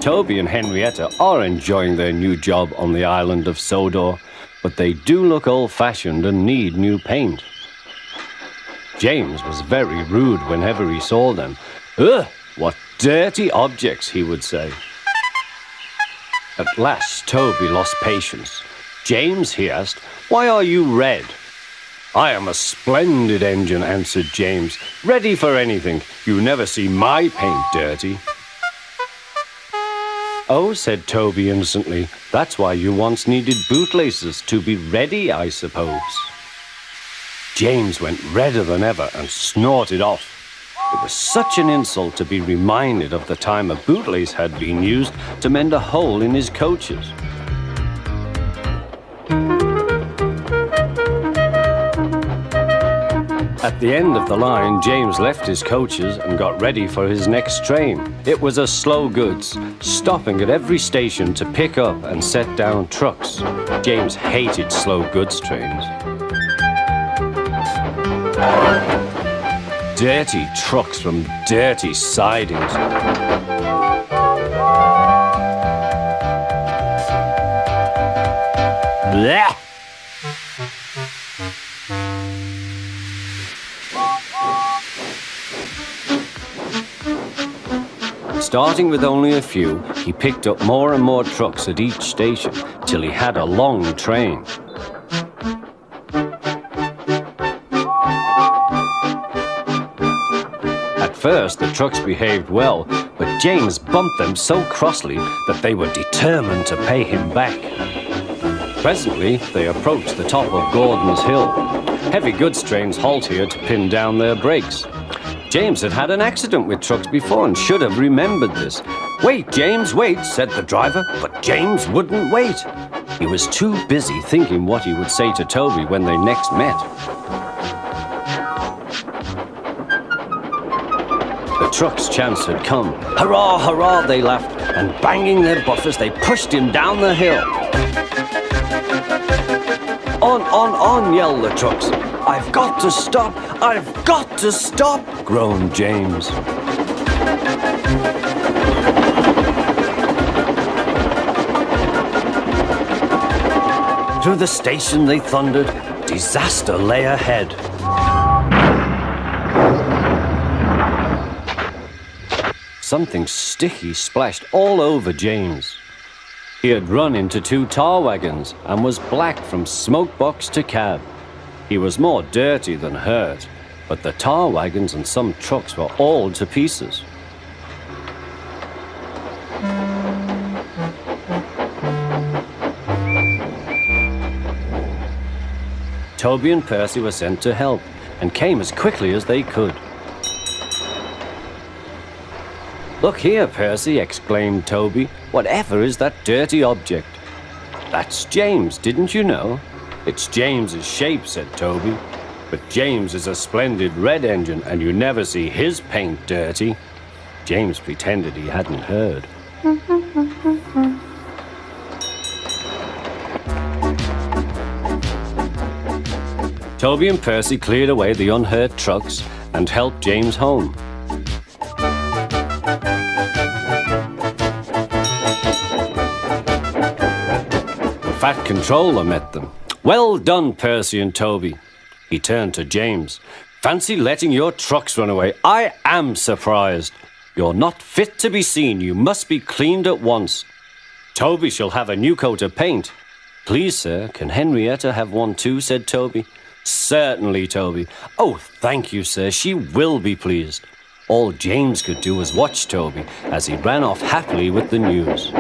Toby and Henrietta are enjoying their new job on the island of Sodor, but they do look old-fashioned and need new paint. James was very rude whenever he saw them. Ugh, what dirty objects, he would say. At last, Toby lost patience. James, he asked, why are you red? I am a splendid engine, answered James. Ready for anything. You never see my paint dirty. Oh, said Toby innocently, that's why you once needed bootlaces, to be ready, I suppose. James went redder than ever and snorted off. It was such an insult to be reminded of the time a bootlace had been used to mend a hole in his coaches. At the end of the line, James left his coaches and got ready for his next train. It was a slow goods, stopping at every station to pick up and set down trucks. James hated slow goods trains. Dirty trucks from dirty sidings. Blech! Starting with only a few, he picked up more and more trucks at each station till he had a long train. At first, the trucks behaved well, but James bumped them so crossly that they were determined to pay him back. Presently, they approached the top of Gordon's Hill. Heavy goods trains halt here to pin down their brakes. James had had an accident with trucks before and should have remembered this. Wait, James, wait, said the driver, but James wouldn't wait. He was too busy thinking what he would say to Toby when they next met. The truck's chance had come. Hurrah, hurrah, they laughed, and banging their buffers, they pushed him down the hill. On, yelled the trucks. I've got to stop! I've got to stop! Groaned James. Through the station they thundered. Disaster lay ahead. Something sticky splashed all over James. He had run into 2 tar wagons and was black from smoke box to cab. He was more dirty than hurt, but the tar wagons and some trucks were all to pieces. Toby and Percy were sent to help and came as quickly as they could. Look here, Percy, exclaimed Toby. Whatever is that dirty object? That's James, didn't you know? It's James's shape, said Toby. But James is a splendid red engine, and you never see his paint dirty. James pretended he hadn't heard. Toby and Percy cleared away the unhurt trucks and helped James home. The fat controller met them. Well done, Percy and Toby. He turned to James. Fancy letting your trucks run away. I am surprised. You're not fit to be seen. You must be cleaned at once. Toby shall have a new coat of paint. Please, sir, can Henrietta have one too, said Toby. Certainly, Toby. Oh, thank you, sir. She will be pleased. All James could do was watch Toby as he ran off happily with the news.